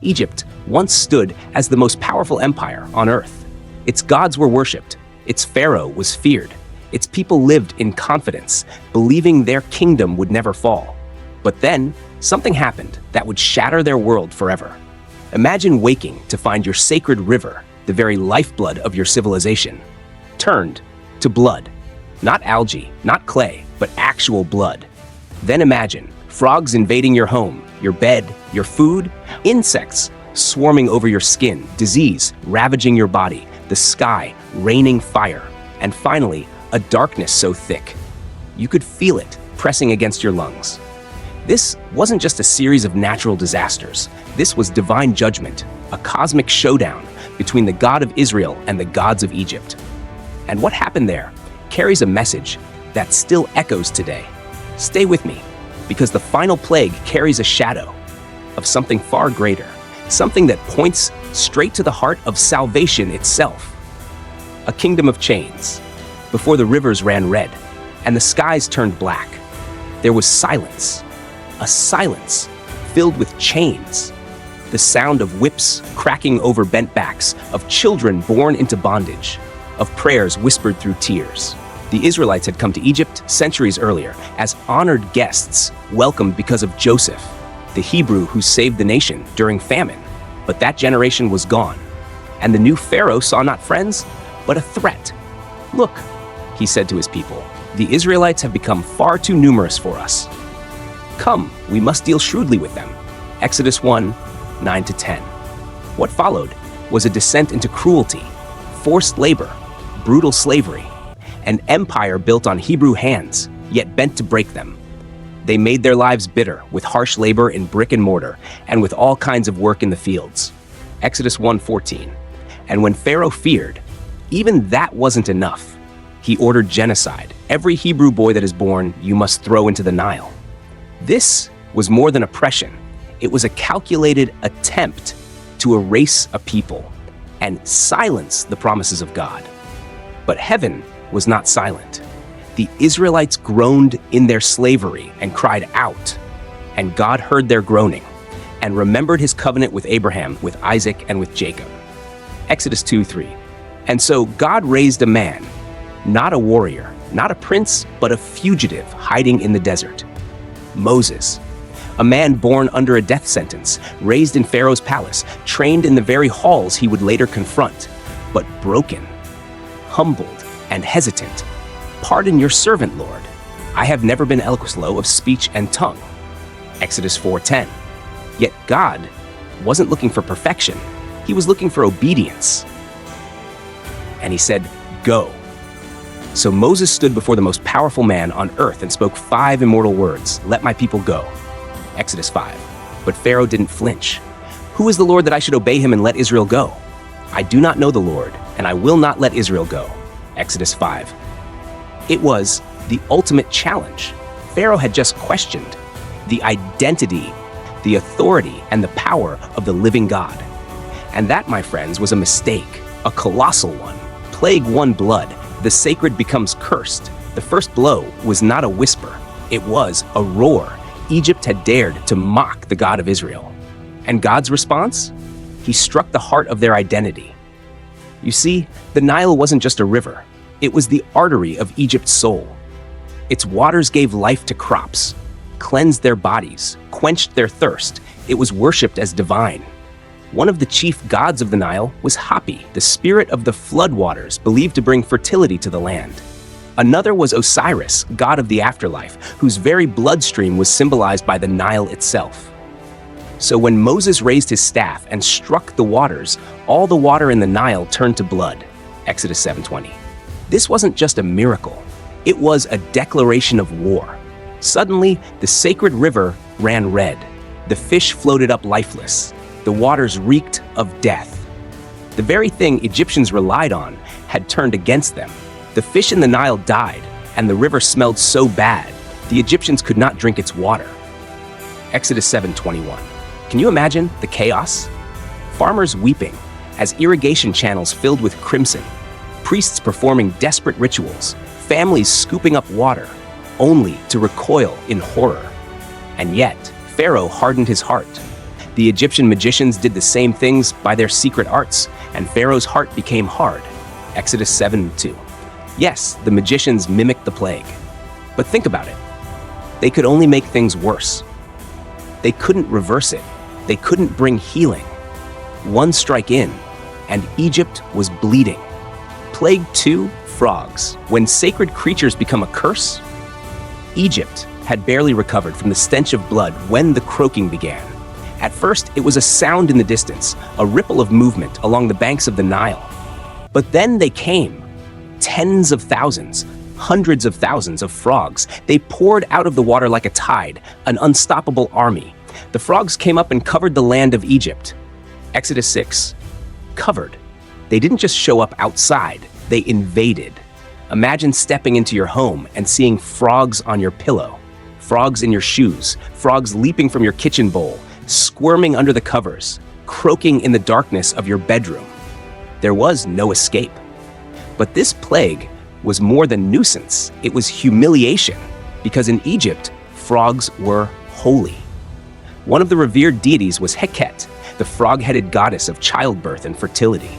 Egypt once stood as the most powerful empire on earth. Its gods were worshipped, its pharaoh was feared, its people lived in confidence, believing their kingdom would never fall. But then, something happened that would shatter their world forever. Imagine waking to find your sacred river, the very lifeblood of your civilization, turned to blood. Not algae, not clay, but actual blood. Then imagine frogs invading your home, your bed, your food, insects swarming over your skin, disease ravaging your body, the sky raining fire, and finally, a darkness so thick you could feel it pressing against your lungs. This wasn't just a series of natural disasters. This was divine judgment, a cosmic showdown between the God of Israel and the gods of Egypt. And what happened there carries a message that still echoes today. Stay with me, because the final plague carries a shadow of something far greater, something that points straight to the heart of salvation itself. A kingdom of chains. Before the rivers ran red and the skies turned black, there was silence, a silence filled with chains. The sound of whips cracking over bent backs, of children born into bondage, of prayers whispered through tears. The Israelites had come to Egypt centuries earlier as honored guests, welcomed because of Joseph, the Hebrew who saved the nation during famine. But that generation was gone, and the new Pharaoh saw not friends, but a threat. "Look," he said to his people, "the Israelites have become far too numerous for us. Come, we must deal shrewdly with them." Exodus 1, 9-10. What followed was a descent into cruelty, forced labor, brutal slavery, an empire built on Hebrew hands, yet bent to break them. They made their lives bitter with harsh labor in brick and mortar and with all kinds of work in the fields. Exodus 1:14. And when Pharaoh feared, even that wasn't enough. He ordered genocide. Every Hebrew boy that is born, you must throw into the Nile. This was more than oppression. It was a calculated attempt to erase a people and silence the promises of God. But heaven was not silent. The Israelites groaned in their slavery and cried out, and God heard their groaning and remembered his covenant with Abraham, with Isaac, and with Jacob. Exodus 2:3. And so God raised a man, not a warrior, not a prince, but a fugitive hiding in the desert. Moses, a man born under a death sentence, raised in Pharaoh's palace, trained in the very halls he would later confront, but broken, humbled, and hesitant. "Pardon your servant, Lord. I have never been slow of speech and tongue." Exodus 4:10. Yet God wasn't looking for perfection. He was looking for obedience. And he said, "Go." So Moses stood before the most powerful man on earth and spoke 5 immortal words, "Let my people go." Exodus 5. But Pharaoh didn't flinch. "Who is the Lord that I should obey him and let Israel go? I do not know the Lord, and I will not let Israel go." Exodus 5. It was the ultimate challenge. Pharaoh had just questioned the identity, the authority, and the power of the living God. And that, my friends, was a mistake, a colossal one. Plague 1 blood. The sacred becomes cursed. The first blow was not a whisper. It was a roar. Egypt had dared to mock the God of Israel. And God's response? He struck the heart of their identity. You see, the Nile wasn't just a river. It was the artery of Egypt's soul. Its waters gave life to crops, cleansed their bodies, quenched their thirst. It was worshipped as divine. One of the chief gods of the Nile was Hapi, the spirit of the floodwaters, believed to bring fertility to the land. Another was Osiris, god of the afterlife, whose very bloodstream was symbolized by the Nile itself. So when Moses raised his staff and struck the waters, all the water in the Nile turned to blood. Exodus 7:20. This wasn't just a miracle. It was a declaration of war. Suddenly, the sacred river ran red. The fish floated up lifeless. The waters reeked of death. The very thing Egyptians relied on had turned against them. The fish in the Nile died, and the river smelled so bad, the Egyptians could not drink its water. Exodus 7:21. Can you imagine the chaos? Farmers weeping as irrigation channels filled with crimson, priests performing desperate rituals, families scooping up water, only to recoil in horror. And yet, Pharaoh hardened his heart. The Egyptian magicians did the same things by their secret arts, and Pharaoh's heart became hard. Exodus 7:2. Yes, the magicians mimicked the plague. But think about it. They could only make things worse. They couldn't reverse it. They couldn't bring healing. One strike in, and Egypt was bleeding. Plague 2, frogs. When sacred creatures become a curse, Egypt had barely recovered from the stench of blood when the croaking began. At first, it was a sound in the distance, a ripple of movement along the banks of the Nile. But then they came. Tens of thousands, hundreds of thousands of frogs. They poured out of the water like a tide, an unstoppable army. The frogs came up and covered the land of Egypt. Exodus 6. Covered. They didn't just show up outside, they invaded. Imagine stepping into your home and seeing frogs on your pillow, frogs in your shoes, frogs leaping from your kitchen bowl, squirming under the covers, croaking in the darkness of your bedroom. There was no escape. But this plague was more than nuisance. It was humiliation, because in Egypt, frogs were holy. One of the revered deities was Heket, the frog-headed goddess of childbirth and fertility.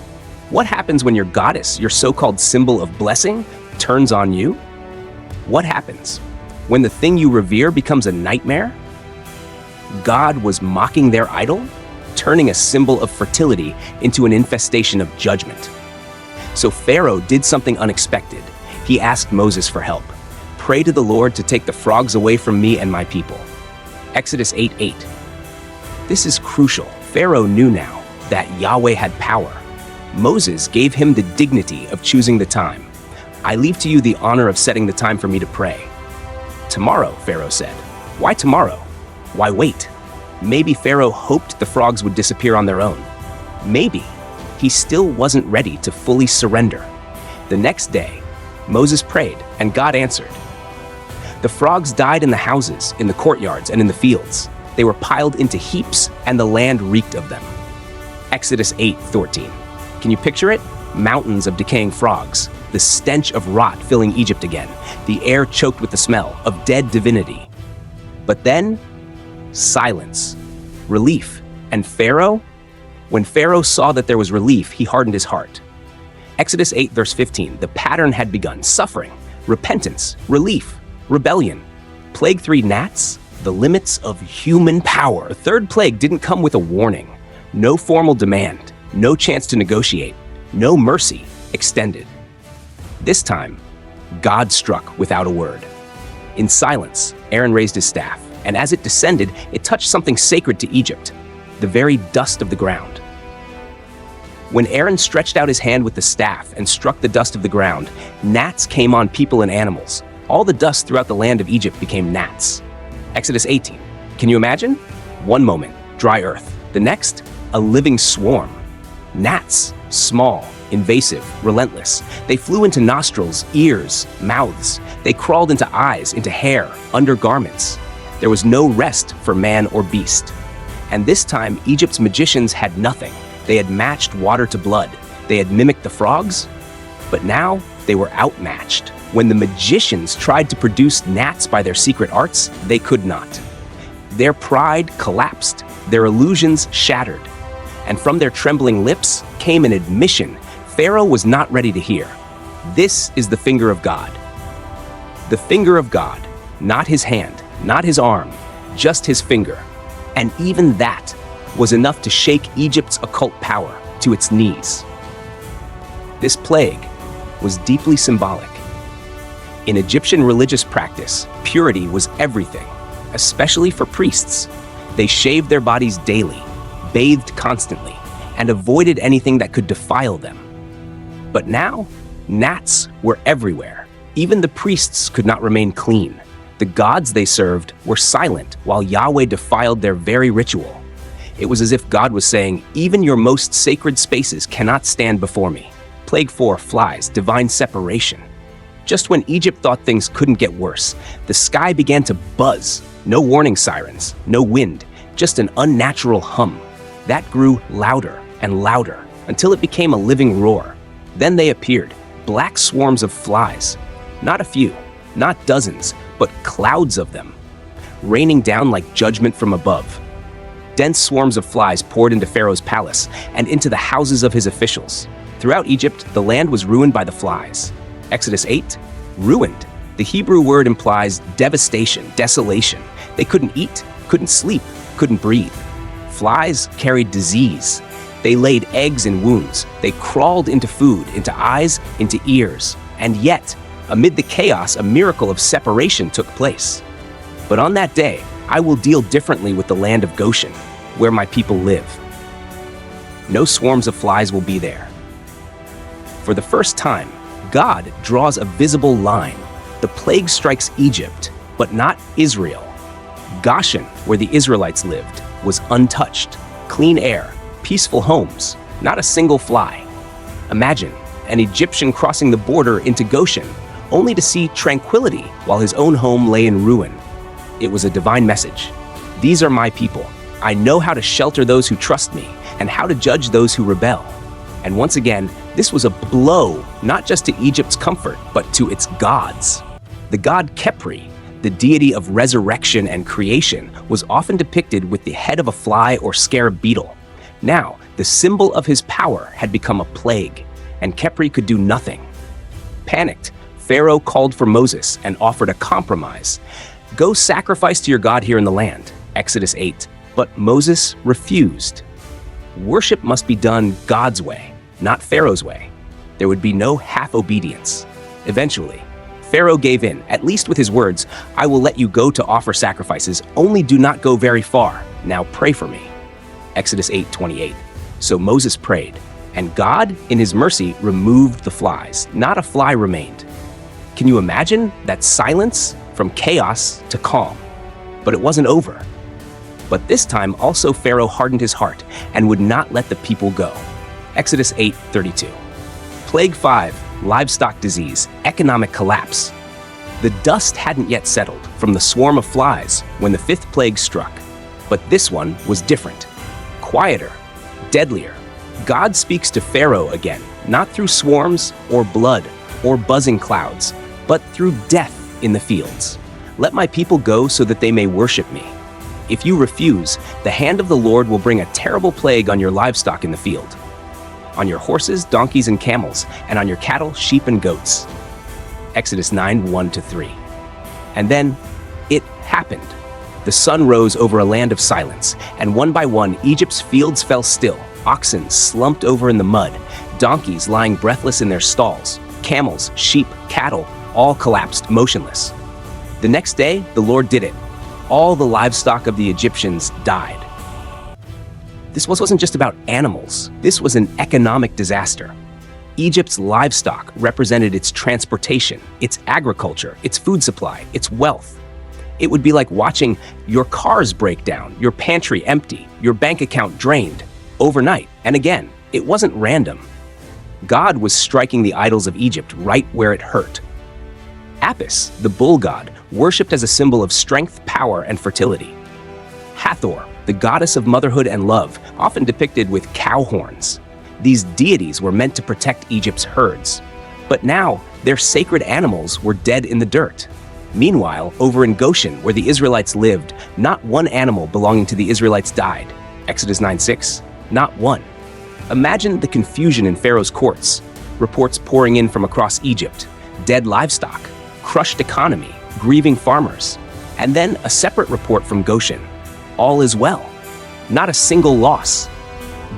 What happens when your goddess, your so-called symbol of blessing, turns on you? What happens when the thing you revere becomes a nightmare? God was mocking their idol, turning a symbol of fertility into an infestation of judgment. So Pharaoh did something unexpected. He asked Moses for help. Pray to the Lord to take the frogs away from me and my people. Exodus 8:8. This is crucial. Pharaoh knew now that Yahweh had power. Moses gave him the dignity of choosing the time. I leave to you the honor of setting the time for me to pray. Tomorrow, Pharaoh said. Why tomorrow? Why wait? Maybe Pharaoh hoped the frogs would disappear on their own. Maybe he still wasn't ready to fully surrender. The next day, Moses prayed, and God answered. The frogs died in the houses, in the courtyards, and in the fields. They were piled into heaps, and the land reeked of them. Exodus 8:14. Can you picture it? Mountains of decaying frogs, the stench of rot filling Egypt again, the air choked with the smell of dead divinity. But then, silence, relief, and Pharaoh? When Pharaoh saw that there was relief, he hardened his heart. Exodus 8, verse 15, the pattern had begun: suffering, repentance, relief, rebellion. Plague 3, gnats, the limits of human power. The third plague didn't come with a warning. No formal demand, no chance to negotiate, no mercy extended. This time, God struck without a word. In silence, Aaron raised his staff, and as it descended, it touched something sacred to Egypt, the very dust of the ground. When Aaron stretched out his hand with the staff and struck the dust of the ground, gnats came on people and animals. All the dust throughout the land of Egypt became gnats. Exodus 18. Can you imagine? One moment, dry earth. The next, a living swarm. Gnats, small, invasive, relentless. They flew into nostrils, ears, mouths. They crawled into eyes, into hair, under garments. There was no rest for man or beast. And this time, Egypt's magicians had nothing. They had matched water to blood. They had mimicked the frogs. But now, they were outmatched. When the magicians tried to produce gnats by their secret arts, they could not. Their pride collapsed. Their illusions shattered. And from their trembling lips came an admission Pharaoh was not ready to hear. This is the finger of God. The finger of God, not his hand, not his arm, just his finger. And even that was enough to shake Egypt's occult power to its knees. This plague was deeply symbolic. In Egyptian religious practice, purity was everything, especially for priests. They shaved their bodies daily, bathed constantly, and avoided anything that could defile them. But now, gnats were everywhere. Even the priests could not remain clean. The gods they served were silent while Yahweh defiled their very ritual. It was as if God was saying, even your most sacred spaces cannot stand before me. Plague 4, flies, divine separation. Just when Egypt thought things couldn't get worse, the sky began to buzz. No warning sirens, no wind, just an unnatural hum. That grew louder and louder until it became a living roar. Then they appeared, black swarms of flies. Not a few, not dozens, but clouds of them, raining down like judgment from above. Dense swarms of flies poured into Pharaoh's palace and into the houses of his officials. Throughout Egypt, the land was ruined by the flies. Exodus 8, ruined. The Hebrew word implies devastation, desolation. They couldn't eat, couldn't sleep, couldn't breathe. Flies carried disease. They laid eggs in wounds. They crawled into food, into eyes, into ears. And yet, amid the chaos, a miracle of separation took place. But on that day, I will deal differently with the land of Goshen, where my people live. No swarms of flies will be there. For the first time, God draws a visible line. The plague strikes Egypt, but not Israel. Goshen, where the Israelites lived, was untouched. Clean air, peaceful homes, not a single fly. Imagine an Egyptian crossing the border into Goshen, only to see tranquility while his own home lay in ruin. It was a divine message. These are my people. I know how to shelter those who trust me and how to judge those who rebel. And once again, this was a blow not just to Egypt's comfort, but to its gods. The god Khepri, the deity of resurrection and creation, was often depicted with the head of a fly or scarab beetle. Now, the symbol of his power had become a plague, and Khepri could do nothing. Panicked, Pharaoh called for Moses and offered a compromise. Go sacrifice to your God here in the land, Exodus 8. But Moses refused. Worship must be done God's way, not Pharaoh's way. There would be no half-obedience. Eventually, Pharaoh gave in, at least with his words, I will let you go to offer sacrifices, only do not go very far. Now pray for me. Exodus 8:28. So Moses prayed, and God, in his mercy, removed the flies. Not a fly remained. Can you imagine that silence from chaos to calm? But it wasn't over. But this time also Pharaoh hardened his heart and would not let the people go. Exodus 8:32. Plague 5, livestock disease, economic collapse. The dust hadn't yet settled from the swarm of flies when the fifth plague struck. But this one was different. Quieter, deadlier. God speaks to Pharaoh again, not through swarms or blood or buzzing clouds, but through death in the fields. Let my people go so that they may worship me. If you refuse, the hand of the Lord will bring a terrible plague on your livestock in the field, on your horses, donkeys, and camels, and on your cattle, sheep, and goats. Exodus 9:1-3. And then it happened. The sun rose over a land of silence, and one by one, Egypt's fields fell still. Oxen slumped over in the mud, donkeys lying breathless in their stalls, camels, sheep, cattle, all collapsed, motionless. The next day, the Lord did it. All the livestock of the Egyptians died. This wasn't just about animals. This was an economic disaster. Egypt's livestock represented its transportation, its agriculture, its food supply, its wealth. It would be like watching your cars break down, your pantry empty, your bank account drained, overnight. And again, it wasn't random. God was striking the idols of Egypt right where it hurt. Apis, the bull god, worshipped as a symbol of strength, power, and fertility. Hathor, the goddess of motherhood and love, often depicted with cow horns. These deities were meant to protect Egypt's herds. But now, their sacred animals were dead in the dirt. Meanwhile, over in Goshen, where the Israelites lived, not one animal belonging to the Israelites died. Exodus 9:6, not one. Imagine the confusion in Pharaoh's courts. Reports pouring in from across Egypt, dead livestock, crushed economy, grieving farmers. And then a separate report from Goshen. All is well. Not a single loss.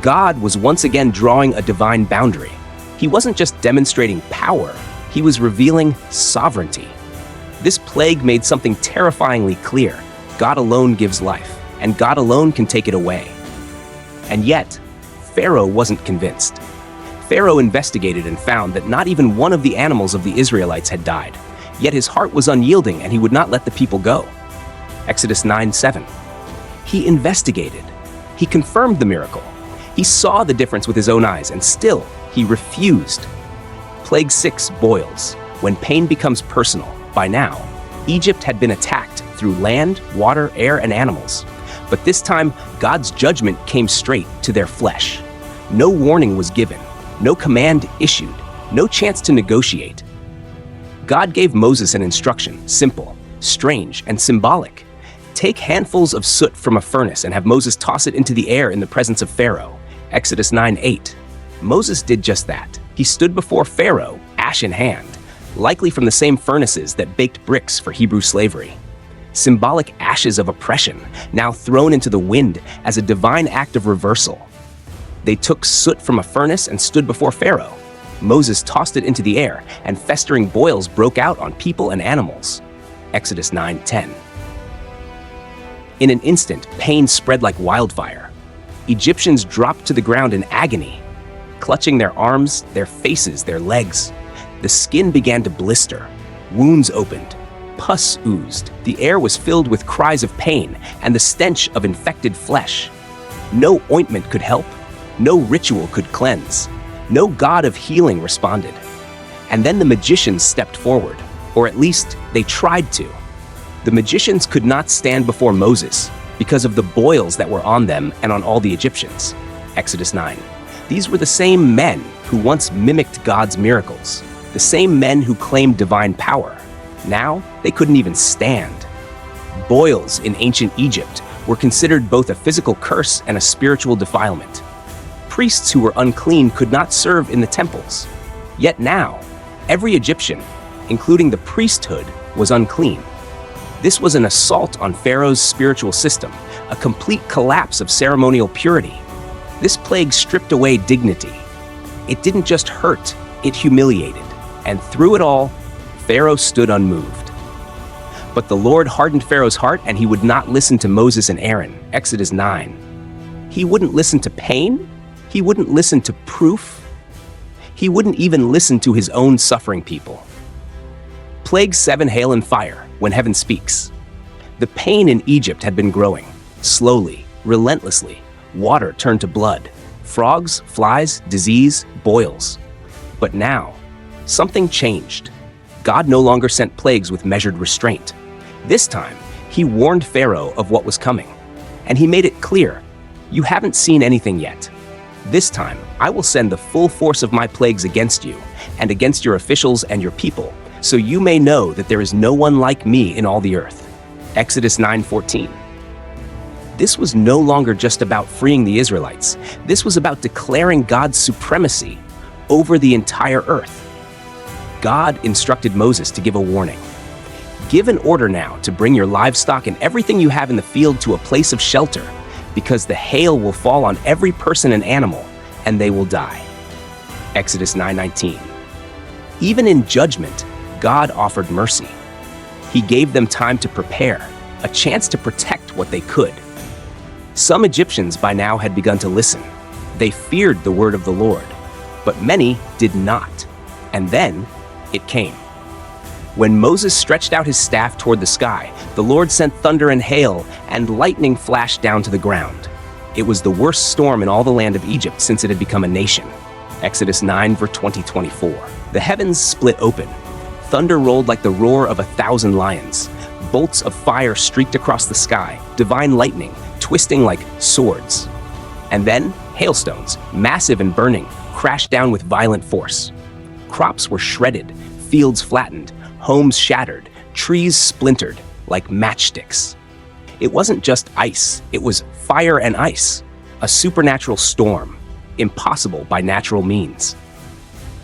God was once again drawing a divine boundary. He wasn't just demonstrating power, he was revealing sovereignty. This plague made something terrifyingly clear. God alone gives life, and God alone can take it away. And yet, Pharaoh wasn't convinced. Pharaoh investigated and found that not even one of the animals of the Israelites had died. Yet his heart was unyielding and he would not let the people go. Exodus 9:7. He investigated. He confirmed the miracle. He saw the difference with his own eyes, and still, he refused. Plague 6, boils. When pain becomes personal, by now, Egypt had been attacked through land, water, air, and animals. But this time, God's judgment came straight to their flesh. No warning was given, no command issued, no chance to negotiate. God gave Moses an instruction, simple, strange, and symbolic. Take handfuls of soot from a furnace and have Moses toss it into the air in the presence of Pharaoh. Exodus 9:8. Moses did just that. He stood before Pharaoh, ash in hand, likely from the same furnaces that baked bricks for Hebrew slavery. Symbolic ashes of oppression, now thrown into the wind as a divine act of reversal. They took soot from a furnace and stood before Pharaoh. Moses tossed it into the air, and festering boils broke out on people and animals. Exodus 9:10. In an instant, pain spread like wildfire. Egyptians dropped to the ground in agony, clutching their arms, their faces, their legs. The skin began to blister. Wounds opened. Pus oozed. The air was filled with cries of pain and the stench of infected flesh. No ointment could help. No ritual could cleanse. No god of healing responded. And then the magicians stepped forward, or at least they tried to. The magicians could not stand before Moses because of the boils that were on them and on all the Egyptians. Exodus 9. These were the same men who once mimicked God's miracles, the same men who claimed divine power. Now, they couldn't even stand. Boils in ancient Egypt were considered both a physical curse and a spiritual defilement. Priests who were unclean could not serve in the temples. Yet now, every Egyptian, including the priesthood, was unclean. This was an assault on Pharaoh's spiritual system, a complete collapse of ceremonial purity. This plague stripped away dignity. It didn't just hurt, it humiliated. And through it all, Pharaoh stood unmoved. But the Lord hardened Pharaoh's heart, and he would not listen to Moses and Aaron. Exodus 9. He wouldn't listen to pain. He wouldn't listen to proof. He wouldn't even listen to his own suffering people. Plague 7, hail and fire, when heaven speaks. The pain in Egypt had been growing. Slowly, relentlessly, water turned to blood. Frogs, flies, disease, boils. But now, something changed. God no longer sent plagues with measured restraint. This time, he warned Pharaoh of what was coming. And he made it clear, you haven't seen anything yet. This time, I will send the full force of my plagues against you and against your officials and your people, so you may know that there is no one like me in all the earth. Exodus 9:14. This was no longer just about freeing the Israelites. This was about declaring God's supremacy over the entire earth. God instructed Moses to give a warning. Give an order now to bring your livestock and everything you have in the field to a place of shelter, because the hail will fall on every person and animal, and they will die. Exodus 9:19. Even in judgment, God offered mercy. He gave them time to prepare, a chance to protect what they could. Some Egyptians by now had begun to listen. They feared the word of the Lord, but many did not. And then it came. When Moses stretched out his staff toward the sky, the Lord sent thunder and hail, and lightning flashed down to the ground. It was the worst storm in all the land of Egypt since it had become a nation. Exodus 9, verse 20-24. The heavens split open. Thunder rolled like the roar of 1,000 lions. Bolts of fire streaked across the sky, divine lightning, twisting like swords. And then, hailstones, massive and burning, crashed down with violent force. Crops were shredded, fields flattened, homes shattered, trees splintered like matchsticks. It wasn't just ice, it was fire and ice, a supernatural storm, impossible by natural means.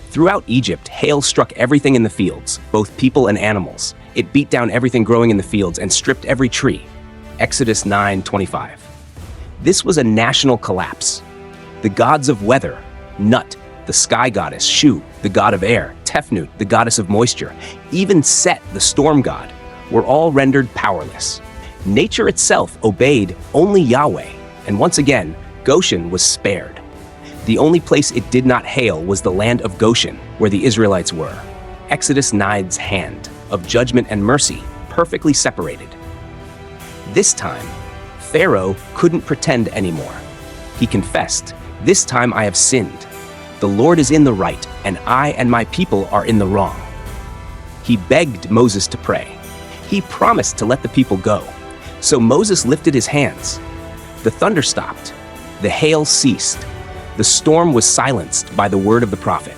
Throughout Egypt, hail struck everything in the fields, both people and animals. It beat down everything growing in the fields and stripped every tree. Exodus 9:25. This was a national collapse. The gods of weather, Nut, the sky goddess, Shu, the god of air, Tefnut, the goddess of moisture, even Set, the storm god, were all rendered powerless. Nature itself obeyed only Yahweh, and once again, Goshen was spared. The only place it did not hail was the land of Goshen, where the Israelites were. Exodus 9's hand of judgment and mercy, perfectly separated. This time, Pharaoh couldn't pretend anymore. He confessed, "This time I have sinned. The Lord is in the right, and I and my people are in the wrong." He begged Moses to pray. He promised to let the people go. So Moses lifted his hands. The thunder stopped. The hail ceased. The storm was silenced by the word of the prophet.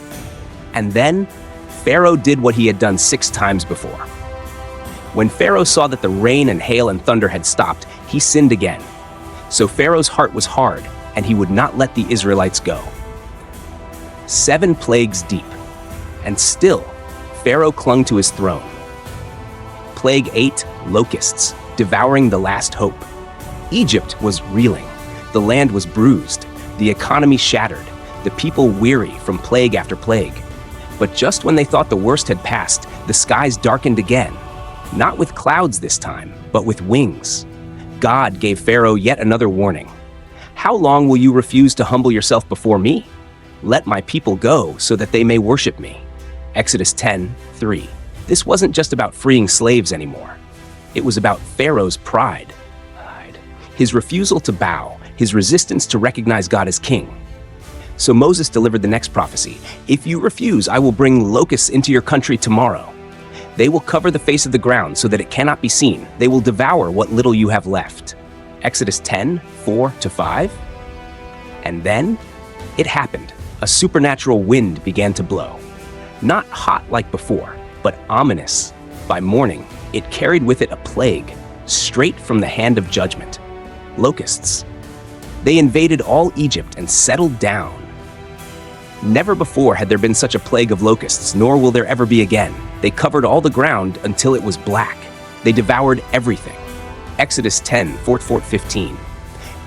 And then, Pharaoh did what he had done 6 times before. When Pharaoh saw that the rain and hail and thunder had stopped, he sinned again. So Pharaoh's heart was hard, and he would not let the Israelites go. 7 plagues deep, and still Pharaoh clung to his throne. Plague 8, locusts, devouring the last hope. Egypt was reeling. The land was bruised, the economy shattered, the people weary from plague after plague. But just when they thought the worst had passed, the skies darkened again. Not with clouds this time, but with wings. God gave Pharaoh yet another warning. How long will you refuse to humble yourself before me? Let my people go so that they may worship me. Exodus 10:3. This wasn't just about freeing slaves anymore. It was about Pharaoh's pride. His refusal to bow, his resistance to recognize God as king. So Moses delivered the next prophecy. If you refuse, I will bring locusts into your country tomorrow. They will cover the face of the ground so that it cannot be seen. They will devour what little you have left. Exodus 10:4-5. And then it happened. A supernatural wind began to blow. Not hot like before, but ominous. By morning, it carried with it a plague, straight from the hand of judgment. Locusts. They invaded all Egypt and settled down. Never before had there been such a plague of locusts, nor will there ever be again. They covered all the ground until it was black. They devoured everything. Exodus 10:4-15.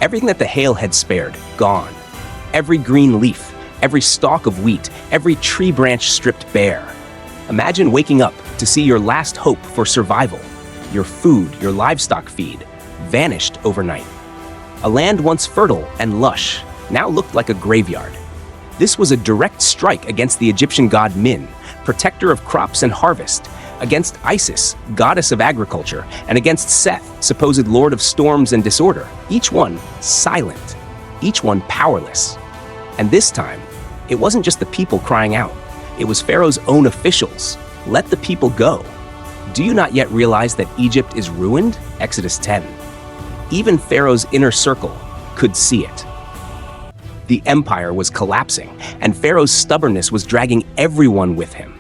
Everything that the hail had spared, gone. Every green leaf, every stalk of wheat, every tree branch stripped bare. Imagine waking up to see your last hope for survival, your food, your livestock feed, vanished overnight. A land once fertile and lush now looked like a graveyard. This was a direct strike against the Egyptian god Min, protector of crops and harvest, against Isis, goddess of agriculture, and against Seth, supposed lord of storms and disorder, each one silent, each one powerless. And this time, it wasn't just the people crying out. It was Pharaoh's own officials. Let the people go. Do you not yet realize that Egypt is ruined? Exodus 10. Even Pharaoh's inner circle could see it. The empire was collapsing, and Pharaoh's stubbornness was dragging everyone with him.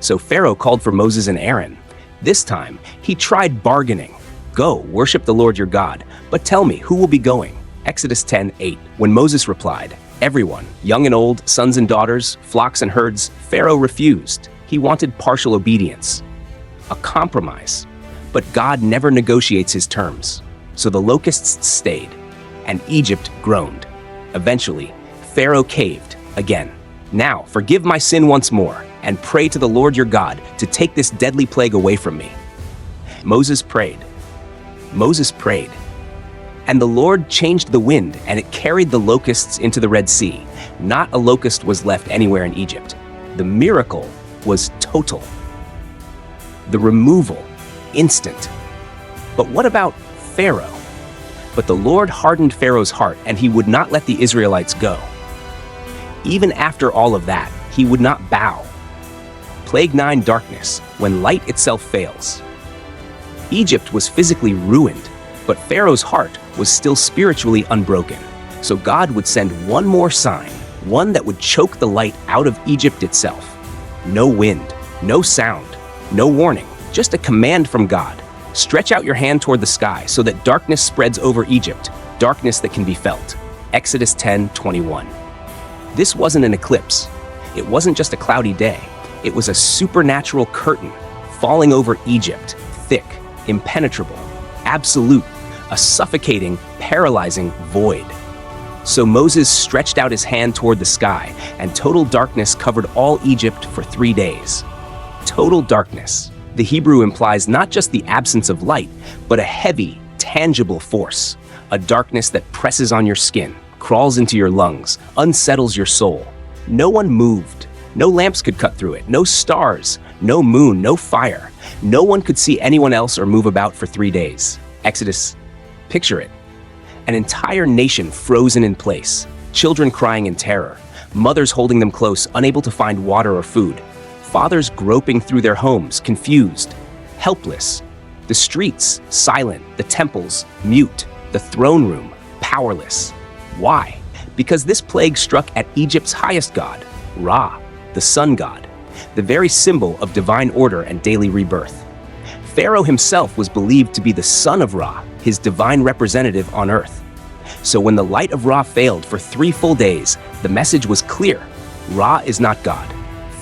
So Pharaoh called for Moses and Aaron. This time, he tried bargaining. Go, worship the Lord your God, but tell me, who will be going? Exodus 10:8. When Moses replied, everyone, young and old, sons and daughters, flocks and herds, Pharaoh refused. He wanted partial obedience, a compromise. But God never negotiates his terms. So the locusts stayed, and Egypt groaned. Eventually, Pharaoh caved again. Now, forgive my sin once more, and pray to the Lord your God to take this deadly plague away from me. Moses prayed. Moses prayed. And the Lord changed the wind, and it carried the locusts into the Red Sea. Not a locust was left anywhere in Egypt. The miracle was total. The removal, instant. But what about Pharaoh? But the Lord hardened Pharaoh's heart, and he would not let the Israelites go. Even after all of that, he would not bow. Plague 9, darkness, when light itself fails. Egypt was physically ruined, but Pharaoh's heart was still spiritually unbroken. So God would send one more sign, one that would choke the light out of Egypt itself. No wind, no sound, no warning, just a command from God. Stretch out your hand toward the sky so that darkness spreads over Egypt, darkness that can be felt. Exodus 10:21. This wasn't an eclipse. It wasn't just a cloudy day. It was a supernatural curtain falling over Egypt, thick, impenetrable, absolute, a suffocating, paralyzing void. So Moses stretched out his hand toward the sky, and total darkness covered all Egypt for 3 days. Total darkness. The Hebrew implies not just the absence of light, but a heavy, tangible force, a darkness that presses on your skin, crawls into your lungs, unsettles your soul. No one moved. No lamps could cut through it, no stars, no moon, no fire. No one could see anyone else or move about for 3 days. Exodus, picture it. An entire nation frozen in place, children crying in terror, mothers holding them close, unable to find water or food. Fathers groping through their homes, confused, helpless. The streets, silent. The temples, mute. The throne room, powerless. Why? Because this plague struck at Egypt's highest god, Ra, the sun god, the very symbol of divine order and daily rebirth. Pharaoh himself was believed to be the son of Ra, his divine representative on earth. So when the light of Ra failed for 3 full days, the message was clear. Ra is not God.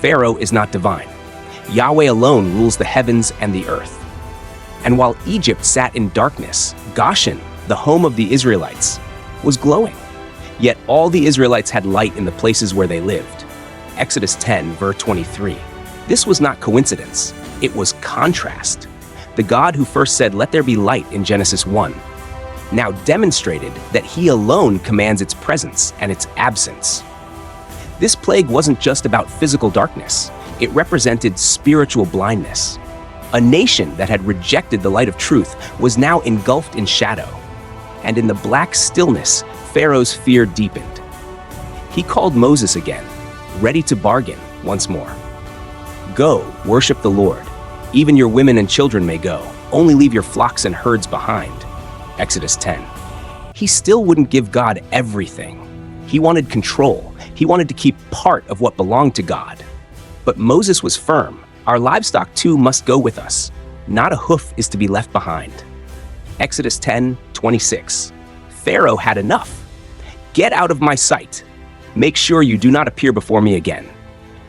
Pharaoh is not divine. Yahweh alone rules the heavens and the earth. And while Egypt sat in darkness, Goshen, the home of the Israelites, was glowing. Yet all the Israelites had light in the places where they lived. Exodus 10, verse 23. This was not coincidence. It was contrast. The God who first said, "Let there be light" in Genesis 1, now demonstrated that he alone commands its presence and its absence. This plague wasn't just about physical darkness. It represented spiritual blindness. A nation that had rejected the light of truth was now engulfed in shadow. And in the black stillness, Pharaoh's fear deepened. He called Moses again, ready to bargain once more. "Go, worship the Lord. Even your women and children may go. Only leave your flocks and herds behind." Exodus 10. He still wouldn't give God everything. He wanted control. He wanted to keep part of what belonged to God. But Moses was firm. Our livestock too must go with us. Not a hoof is to be left behind. Exodus 10:26. Pharaoh had enough. "Get out of my sight. Make sure you do not appear before me again.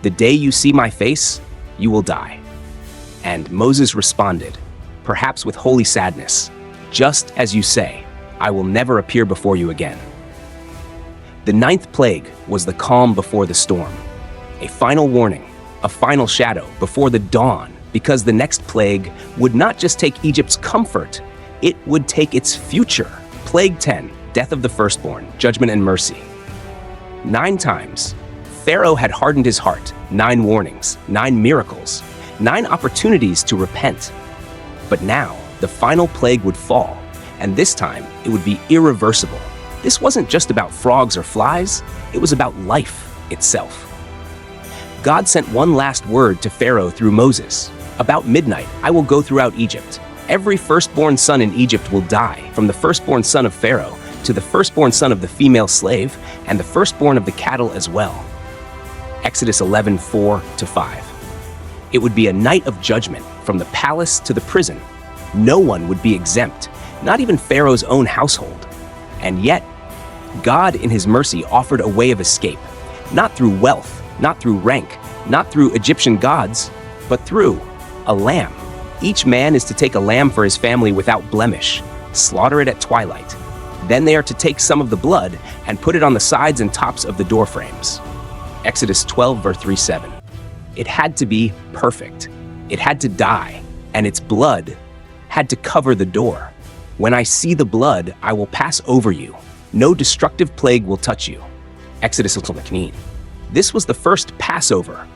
The day you see my face, you will die." And Moses responded, perhaps with holy sadness, "Just as you say, I will never appear before you again." The 9th plague was the calm before the storm. A final warning, a final shadow before the dawn, because the next plague would not just take Egypt's comfort, it would take its future. Plague 10, death of the firstborn, judgment and mercy. 9 times, Pharaoh had hardened his heart. 9 warnings, 9 miracles, 9 opportunities to repent. But now, the final plague would fall, and this time, it would be irreversible. This wasn't just about frogs or flies, it was about life itself. God sent one last word to Pharaoh through Moses. "About midnight, I will go throughout Egypt. Every firstborn son in Egypt will die, from the firstborn son of Pharaoh to the firstborn son of the female slave, and the firstborn of the cattle as well." Exodus 11:4-5. It would be a night of judgment, from the palace to the prison. No one would be exempt, not even Pharaoh's own household. And yet, God in his mercy offered a way of escape, not through wealth, not through rank, not through Egyptian gods, but through a lamb. Each man is to take a lamb for his family without blemish, slaughter it at twilight. Then they are to take some of the blood and put it on the sides and tops of the door frames. Exodus 12:3-7. It had to be perfect. It had to die, and its blood had to cover the door. "When I see the blood, I will pass over you. No destructive plague will touch you." Exodus 19. This was the first Passover,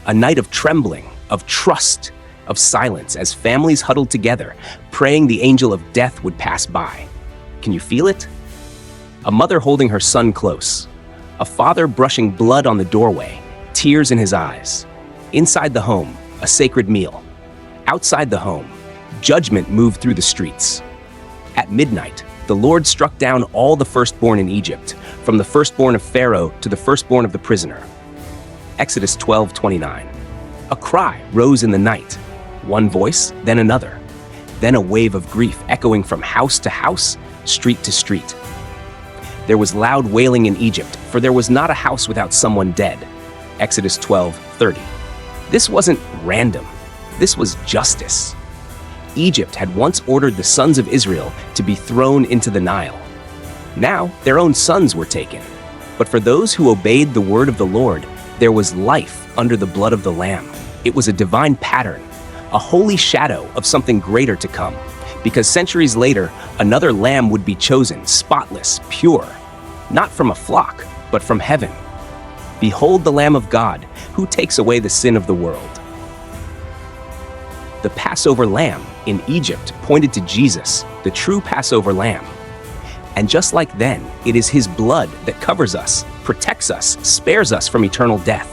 a night of trembling, of trust, of silence, as families huddled together, praying the angel of death would pass by. Can you feel it? A mother holding her son close, a father brushing blood on the doorway, tears in his eyes. Inside the home, a sacred meal. Outside the home, judgment moved through the streets. At midnight, the Lord struck down all the firstborn in Egypt, from the firstborn of Pharaoh to the firstborn of the prisoner. Exodus 12:29. A cry rose in the night, one voice, then another, then a wave of grief echoing from house to house, street to street. There was loud wailing in Egypt, for there was not a house without someone dead. Exodus 12:30. This wasn't random. This was justice. Egypt had once ordered the sons of Israel to be thrown into the Nile. Now, their own sons were taken. But for those who obeyed the word of the Lord, there was life under the blood of the Lamb. It was a divine pattern, a holy shadow of something greater to come. Because centuries later, another lamb would be chosen, spotless, pure, not from a flock, but from heaven. Behold the Lamb of God, who takes away the sin of the world. The Passover lamb in Egypt pointed to Jesus, the true Passover lamb. And just like then, it is his blood that covers us, protects us, spares us from eternal death.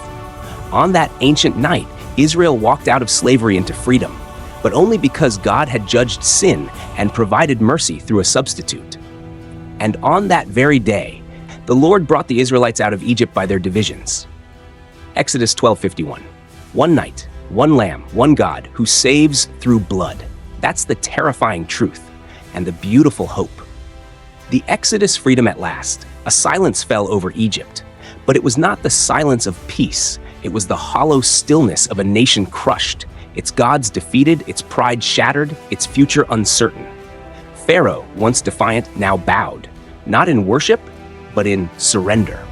On that ancient night, Israel walked out of slavery into freedom, but only because God had judged sin and provided mercy through a substitute. And on that very day, the Lord brought the Israelites out of Egypt by their divisions. Exodus 12:51. One night, one lamb, one God, who saves through blood. That's the terrifying truth and the beautiful hope. The Exodus freedom at last. A silence fell over Egypt, but it was not the silence of peace. It was the hollow stillness of a nation crushed, its gods defeated, its pride shattered, its future uncertain. Pharaoh, once defiant, now bowed, not in worship, but in surrender.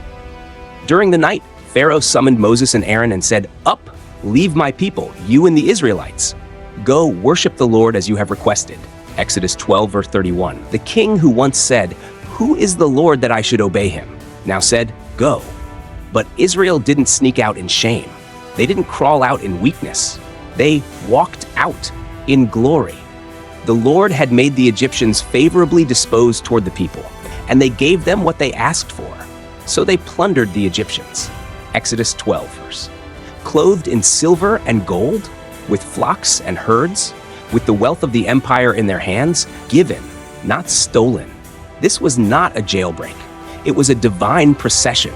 During the night, Pharaoh summoned Moses and Aaron and said, "Up, leave my people, you and the Israelites. Go worship the Lord as you have requested." Exodus 12, verse 31. The king who once said, "Who is the Lord that I should obey him?" now said, "Go." But Israel didn't sneak out in shame. They didn't crawl out in weakness. They walked out in glory. The Lord had made the Egyptians favorably disposed toward the people, and they gave them what they asked for. So they plundered the Egyptians. Exodus 12 verse. Clothed in silver and gold, with flocks and herds, with the wealth of the empire in their hands, given, not stolen. This was not a jailbreak. It was a divine procession.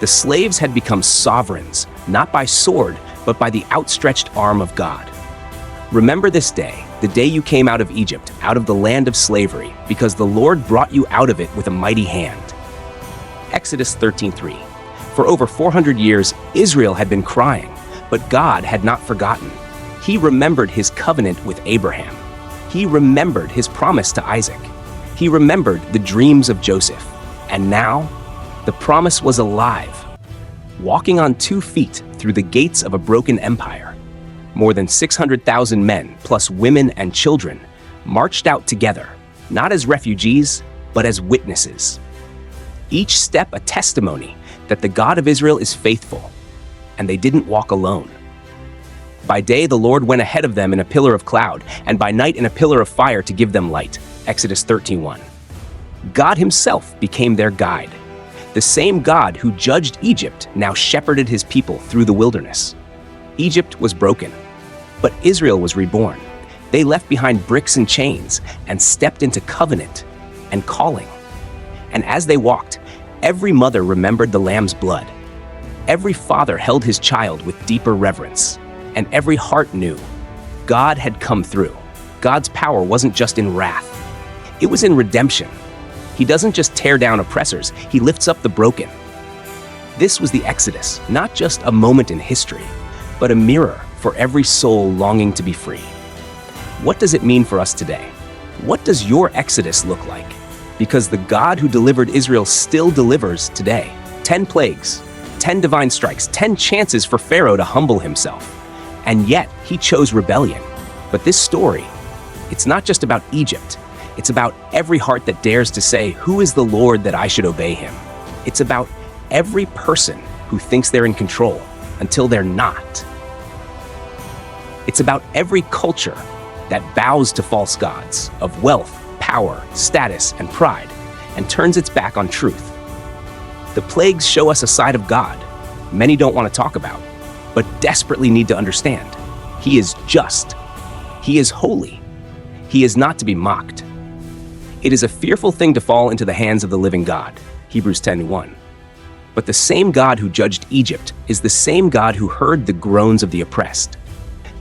The slaves had become sovereigns, not by sword, but by the outstretched arm of God. Remember this day, the day you came out of Egypt, out of the land of slavery, because the Lord brought you out of it with a mighty hand. Exodus 13:3. For over 400 years, Israel had been crying, but God had not forgotten. He remembered his covenant with Abraham. He remembered his promise to Isaac. He remembered the dreams of Joseph. And now, the promise was alive, walking on 2 feet through the gates of a broken empire. More than 600,000 men, plus women and children, marched out together, not as refugees, but as witnesses. Each step a testimony that the God of Israel is faithful, and they didn't walk alone. By day the Lord went ahead of them in a pillar of cloud, and by night in a pillar of fire to give them light. Exodus 13:1. God himself became their guide. The same God who judged Egypt now shepherded his people through the wilderness. Egypt was broken, but Israel was reborn. They left behind bricks and chains and stepped into covenant and calling. And as they walked, every mother remembered the lamb's blood. Every father held his child with deeper reverence. And every heart knew God had come through. God's power wasn't just in wrath. It was in redemption. He doesn't just tear down oppressors, he lifts up the broken. This was the Exodus, not just a moment in history, but a mirror for every soul longing to be free. What does it mean for us today? What does your Exodus look like? Because the God who delivered Israel still delivers today. 10 plagues, 10 divine strikes, 10 chances for Pharaoh to humble himself. And yet, he chose rebellion. But this story, it's not just about Egypt. It's about every heart that dares to say, "Who is the Lord that I should obey him?" It's about every person who thinks they're in control until they're not. It's about every culture that bows to false gods of wealth, power, status, and pride, and turns its back on truth. The plagues show us a side of God many don't want to talk about, but desperately need to understand. He is just. He is holy. He is not to be mocked. It is a fearful thing to fall into the hands of the living God, Hebrews 10:1. But the same God who judged Egypt is the same God who heard the groans of the oppressed.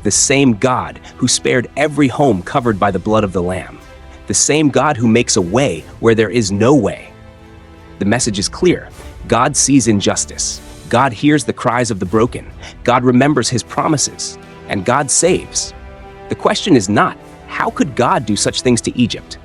The same God who spared every home covered by the blood of the Lamb. The same God who makes a way where there is no way. The message is clear. God sees injustice. God hears the cries of the broken. God remembers his promises. And God saves. The question is not, how could God do such things to Egypt?